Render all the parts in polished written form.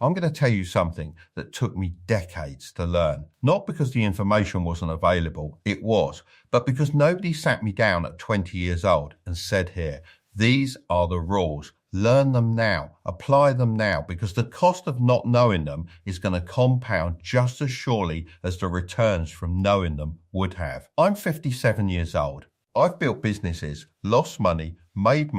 I'm going to tell you something that took me decades to learn. Not because the information wasn't available, it was, but because nobody sat me down at 20 years old and said, here, these are the rules. Learn them now, apply them now, because the cost of not knowing them is going to compound just as surely as the returns from knowing them would have. I'm 57 years old. I've built businesses, lost money, made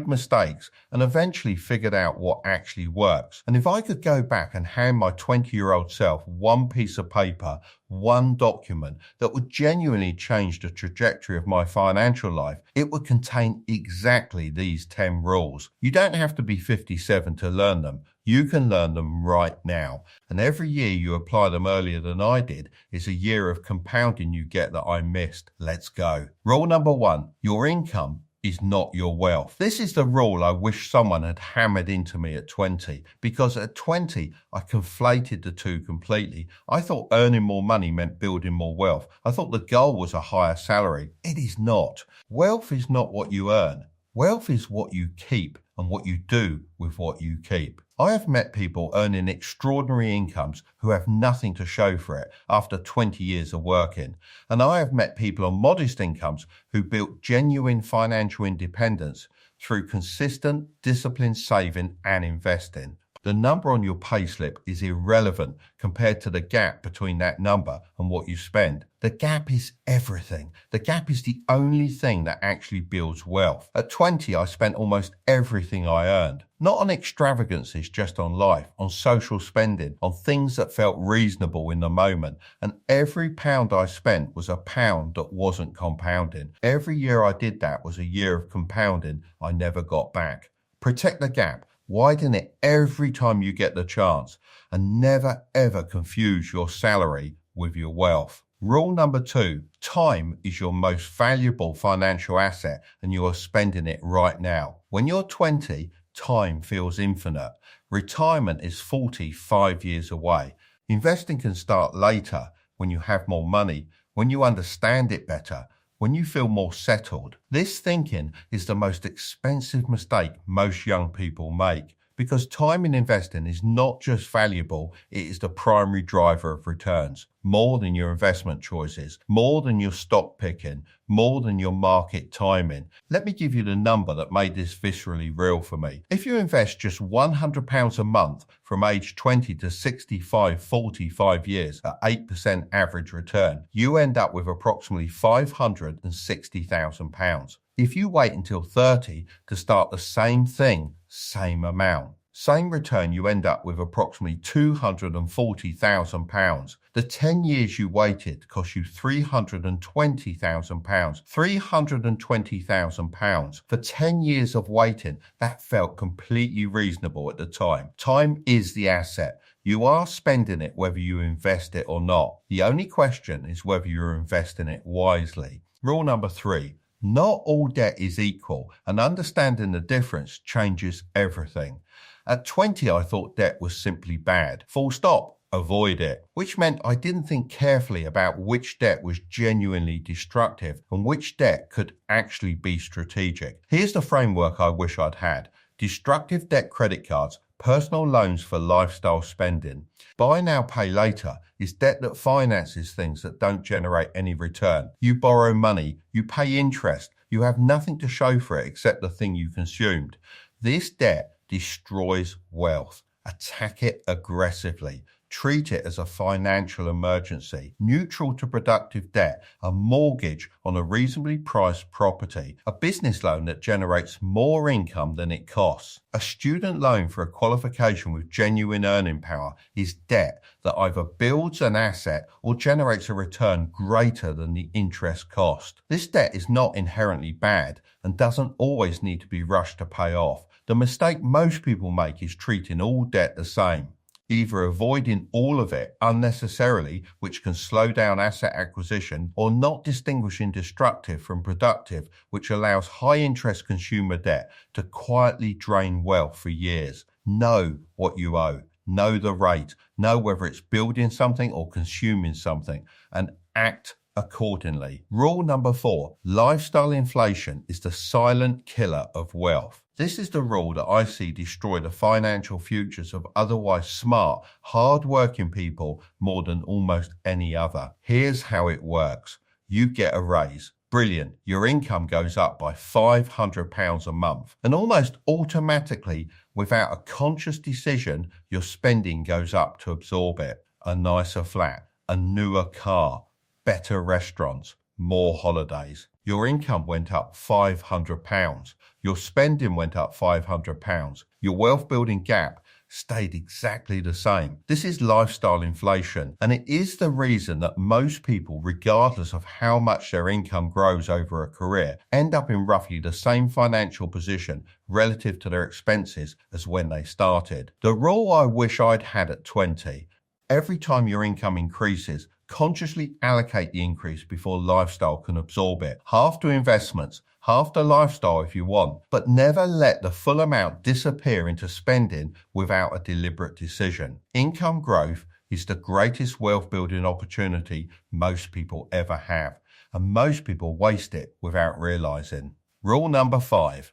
mistakes, and eventually figured out what actually works. And if I could go back and hand my 20-year-old self one piece of paper, one document that would genuinely change the trajectory of my financial life, it would contain exactly these 10 rules. You don't have to be 57 to learn them. You can learn them right now. And every year you apply them earlier than I did is a year of compounding you get that I missed. Let's go. Rule number 1, your income is not your wealth. This is the rule I wish someone had hammered into me at 20, because at 20, I conflated the two completely. I thought earning more money meant building more wealth. I thought the goal was a higher salary. It is not. Wealth is not what you earn. Wealth is what you keep and what you do with what you keep. I have met people earning extraordinary incomes who have nothing to show for it after 20 years of working. And I have met people on modest incomes who built genuine financial independence through consistent, disciplined saving and investing. The number on your payslip is irrelevant compared to the gap between that number and what you spend. The gap is everything. The gap is the only thing that actually builds wealth. At 20, I spent almost everything I earned. Not on extravagances, just on life, on social spending, on things that felt reasonable in the moment. And every pound I spent was a pound that wasn't compounding. Every year I did that was a year of compounding I never got back. Protect the gap. Widen it every time you get the chance, and never ever confuse your salary with your wealth. Rule number 2, time is your most valuable financial asset and you are spending it right now. When you're 20, time feels infinite. Retirement is 45 years away. Investing can start later when you have more money, when you understand it better, when you feel more settled. This thinking is the most expensive mistake most young people make, because time in investing is not just valuable, it is the primary driver of returns, more than your investment choices, more than your stock picking, more than your market timing. Let me give you the number that made this viscerally real for me. If you invest just £100 a month from age 20 to 65, 45 years at 8% average return, you end up with approximately £560,000. If you wait until 30 to start the same thing, same amount, same return, you end up with approximately £240,000. The 10 years you waited cost you £320,000. £320,000 for 10 years of waiting. That felt completely reasonable at the time. Time is the asset. You are spending it whether you invest it or not. The only question is whether you're investing it wisely. Rule number 3. Not all debt is equal, and understanding the difference changes everything. At 20, I thought debt was simply bad. Full stop. Avoid it. Which meant I didn't think carefully about which debt was genuinely destructive and which debt could actually be strategic. Here's the framework I wish I'd had. Destructive debt credit cards, personal loans for lifestyle spending. Buy now, pay later is debt that finances things that don't generate any return. You borrow money, you pay interest, you have nothing to show for it except the thing you consumed. This debt destroys wealth. Attack it aggressively. Treat it as a financial emergency. Neutral to productive debt, a mortgage on a reasonably priced property, a business loan that generates more income than it costs. A student loan for a qualification with genuine earning power is debt that either builds an asset or generates a return greater than the interest cost. This debt is not inherently bad and doesn't always need to be rushed to pay off. The mistake most people make is treating all debt the same, either avoiding all of it unnecessarily, which can slow down asset acquisition, or not distinguishing destructive from productive, which allows high-interest consumer debt to quietly drain wealth for years. Know what you owe. Know the rate. Know whether it's building something or consuming something, and act accordingly. Rule number 4, lifestyle inflation is the silent killer of wealth. This is the rule that I see destroy the financial futures of otherwise smart, hard-working people more than almost any other. Here's how it works. You get a raise. Brilliant. Your income goes up by £500 a month. And almost automatically, without a conscious decision, your spending goes up to absorb it. A nicer flat, a newer car, better restaurants, more holidays. Your income went up £500. Your spending went up £500. Your wealth building gap stayed exactly the same. This is lifestyle inflation, and it is the reason that most people, regardless of how much their income grows over a career, end up in roughly the same financial position relative to their expenses as when they started. The rule I wish I'd had at 20, every time your income increases, consciously allocate the increase before lifestyle can absorb it. Half to investments, half to lifestyle if you want, but never let the full amount disappear into spending without a deliberate decision. Income growth is the greatest wealth building opportunity most people ever have, and most people waste it without realizing. Rule number 5.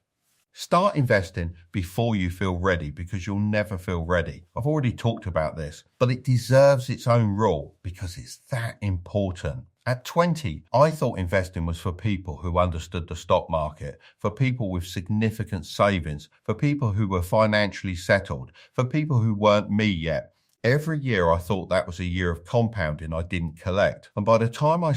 Start investing before you feel ready, because you'll never feel ready. I've already talked about this, but it deserves its own rule because it's that important. At 20, I thought investing was for people who understood the stock market, for people with significant savings, for people who were financially settled, for people who weren't me yet. Every year I thought that was a year of compounding I didn't collect. And by the time I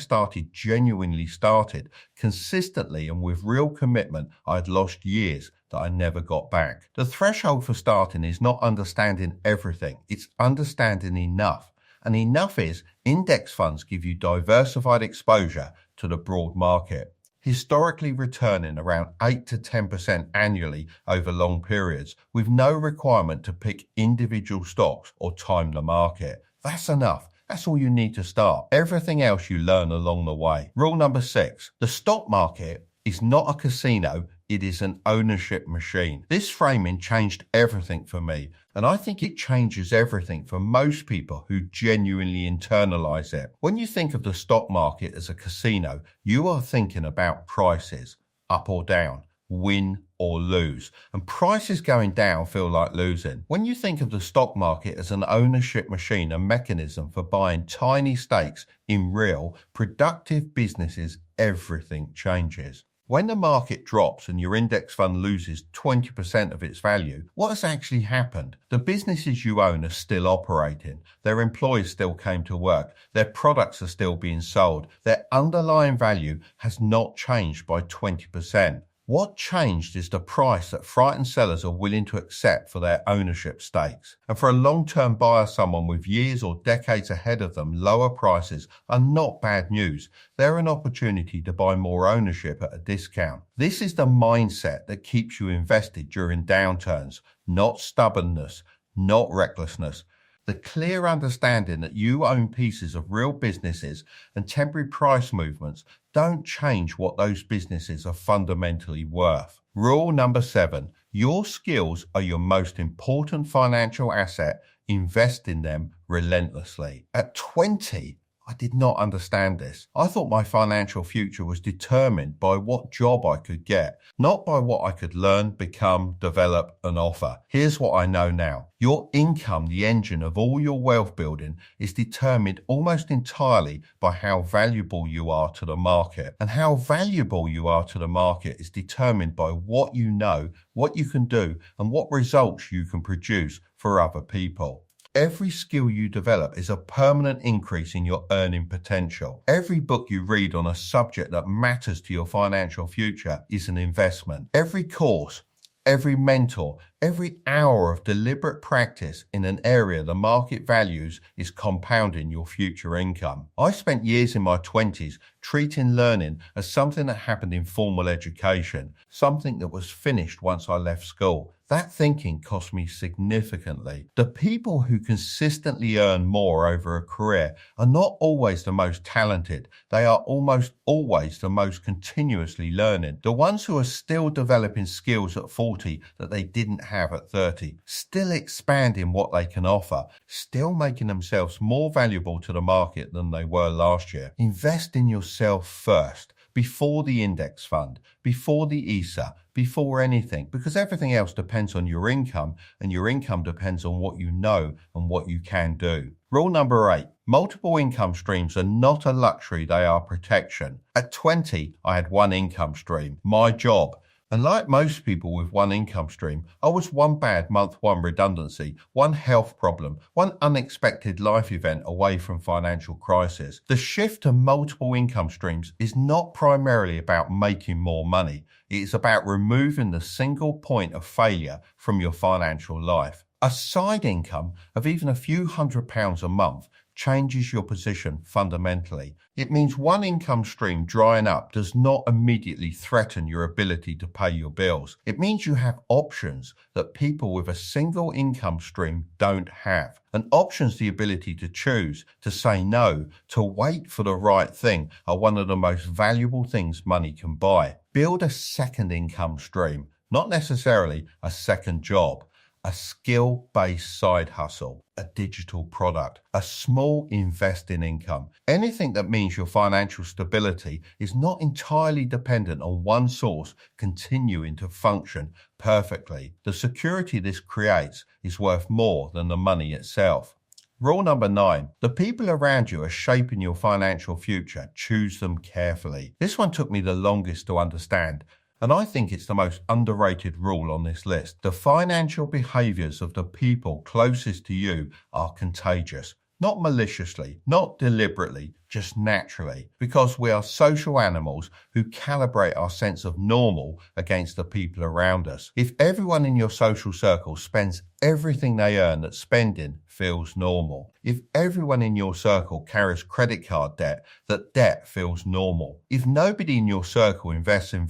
genuinely started, consistently and with real commitment, I had lost years that I never got back. The threshold for starting is not understanding everything, it's understanding enough. And enough is, index funds give you diversified exposure to the broad market, historically returning around 8 to 10% annually over long periods, with no requirement to pick individual stocks or time the market. That's enough. That's all you need to start. Everything else you learn along the way. Rule number 6. The stock market is not a casino, it is an ownership machine. This framing changed everything for me, and I think it changes everything for most people who genuinely internalize it. When you think of the stock market as a casino, you are thinking about prices, up or down, win or lose, and prices going down feel like losing. When you think of the stock market as an ownership machine, a mechanism for buying tiny stakes in real, productive businesses, everything changes. When the market drops and your index fund loses 20% of its value, what has actually happened? The businesses you own are still operating. Their employees still came to work. Their products are still being sold. Their underlying value has not changed by 20%. What changed is the price that frightened sellers are willing to accept for their ownership stakes. And for a long-term buyer, someone with years or decades ahead of them, lower prices are not bad news. They're an opportunity to buy more ownership at a discount. This is the mindset that keeps you invested during downturns, not stubbornness, not recklessness. The clear understanding that you own pieces of real businesses and temporary price movements don't change what those businesses are fundamentally worth. Rule number 7. Your skills are your most important financial asset. Invest in them relentlessly. At 20, I did not understand this. I thought my financial future was determined by what job I could get, not by what I could learn, become, develop, and offer. Here's what I know now. Your income, the engine of all your wealth building, is determined almost entirely by how valuable you are to the market. And how valuable you are to the market is determined by what you know, what you can do, and what results you can produce for other people. Every skill you develop is a permanent increase in your earning potential. Every book you read on a subject that matters to your financial future is an investment. Every course, every mentor, every hour of deliberate practice in an area the market values is compounding your future income. I spent years in my 20s treating learning as something that happened in formal education, something that was finished once I left school. That thinking cost me significantly. The people who consistently earn more over a career are not always the most talented. They are almost always the most continuously learning. The ones who are still developing skills at 40 that they didn't have at 30, still expanding what they can offer, still making themselves more valuable to the market than they were last year. Invest in yourself first, before the index fund, before the ESA, before anything, because everything else depends on your income, and your income depends on what you know and what you can do. Rule number 8, multiple income streams are not a luxury, they are protection. At 20, I had one income stream, my job. And like most people with one income stream, I was one bad month one redundancy, one health problem, one unexpected life event away from financial crisis. The shift to multiple income streams is not primarily about making more money. It is about removing the single point of failure from your financial life. A side income of even a few £100s a month changes your position fundamentally. It means one income stream drying up does not immediately threaten your ability to pay your bills. It means you have options that people with a single income stream don't have. And options, the ability to choose, to say no, to wait for the right thing, are one of the most valuable things money can buy. Build a second income stream, not necessarily a second job. A skill-based side hustle, a digital product, a small invest in income. Anything that means your financial stability is not entirely dependent on one source continuing to function perfectly. The security this creates is worth more than the money itself. Rule number 9, the people around you are shaping your financial future. Choose them carefully. This one took me the longest to understand, and I think it's the most underrated rule on this list. The financial behaviors of the people closest to you are contagious. Not maliciously, not deliberately, just naturally, because we are social animals who calibrate our sense of normal against the people around us. If everyone in your social circle spends everything they earn, that spending feels normal. If everyone in your circle carries credit card debt, that debt feels normal. If nobody in your circle investing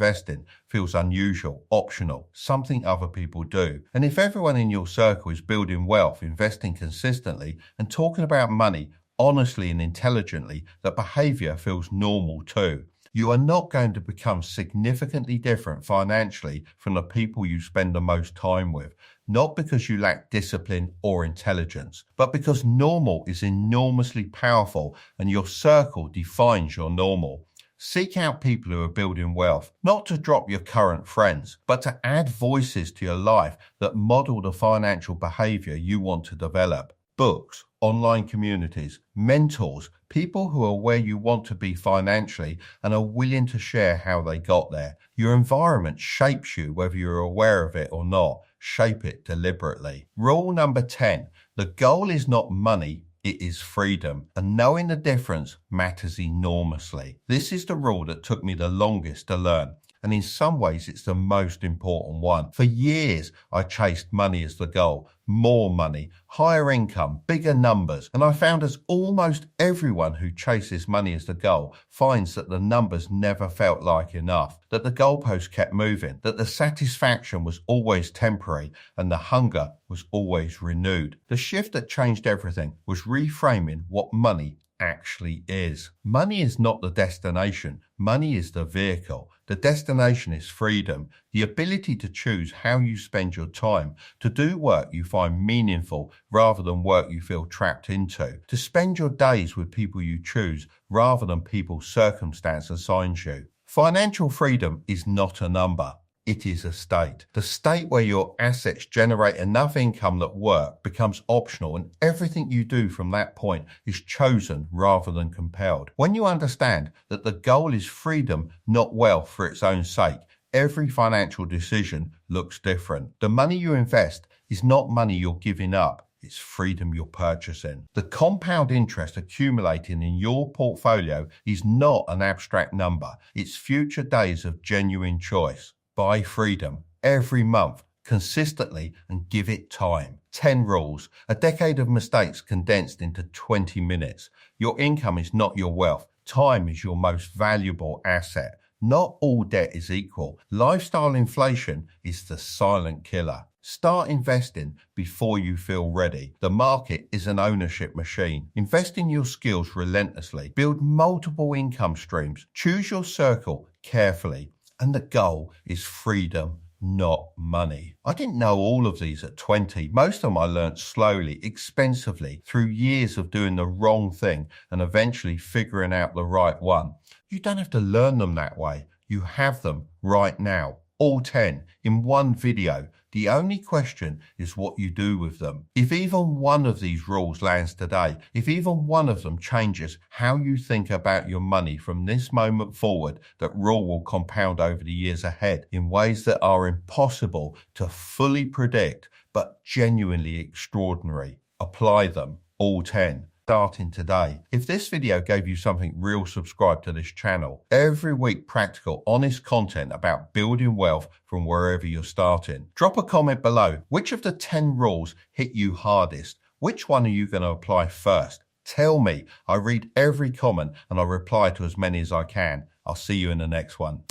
feels unusual, optional, something other people do. And if everyone in your circle is building wealth, investing consistently, and talking about money honestly and intelligently, that behavior feels normal too. You are not going to become significantly different financially from the people you spend the most time with, not because you lack discipline or intelligence, but because normal is enormously powerful and your circle defines your normal. Seek out people who are building wealth, not to drop your current friends, but to add voices to your life that model the financial behavior you want to develop. Books, online communities, mentors, people who are where you want to be financially and are willing to share how they got there. Your environment shapes you whether you're aware of it or not. Shape it deliberately. Rule number 10, the goal is not money, it is freedom, and knowing the difference matters enormously. This is the rule that took me the longest to learn, and in some ways it's the most important one. For years I chased money as the goal, more money, higher income, bigger numbers, and I found as almost everyone who chases money as the goal finds that the numbers never felt like enough, that the goalpost kept moving, that the satisfaction was always temporary and the hunger was always renewed. The shift that changed everything was reframing what money actually is. Money is not the destination. Money is the vehicle. The destination is freedom, the ability to choose how you spend your time, to do work you find meaningful rather than work you feel trapped into, to spend your days with people you choose rather than people circumstance assigns you. Financial freedom is not a number. It is a state. The state where your assets generate enough income that work becomes optional and everything you do from that point is chosen rather than compelled. When you understand that the goal is freedom, not wealth for its own sake, every financial decision looks different. The money you invest is not money you're giving up. It's freedom you're purchasing. The compound interest accumulating in your portfolio is not an abstract number. It's future days of genuine choice. Buy freedom every month, consistently, and give it time. 10 rules, a decade of mistakes condensed into 20 minutes. Your income is not your wealth. Time is your most valuable asset. Not all debt is equal. Lifestyle inflation is the silent killer. Start investing before you feel ready. The market is an ownership machine. Invest in your skills relentlessly. Build multiple income streams. Choose your circle carefully. And the goal is freedom, not money. I didn't know all of these at 20. Most of them I learnt slowly, expensively, through years of doing the wrong thing and eventually figuring out the right one. You don't have to learn them that way. You have them right now. All 10 in one video. The only question is what you do with them. If even one of these rules lands today, if even one of them changes how you think about your money from this moment forward, that rule will compound over the years ahead in ways that are impossible to fully predict, but genuinely extraordinary. Apply them, all 10. Starting today. If this video gave you something real, subscribe to this channel. Every week, practical, honest content about building wealth from wherever you're starting. Drop a comment below. Which of the 10 rules hit you hardest? Which one are you going to apply first? Tell me. I read every comment and I reply to as many as I can. I'll see you in the next one.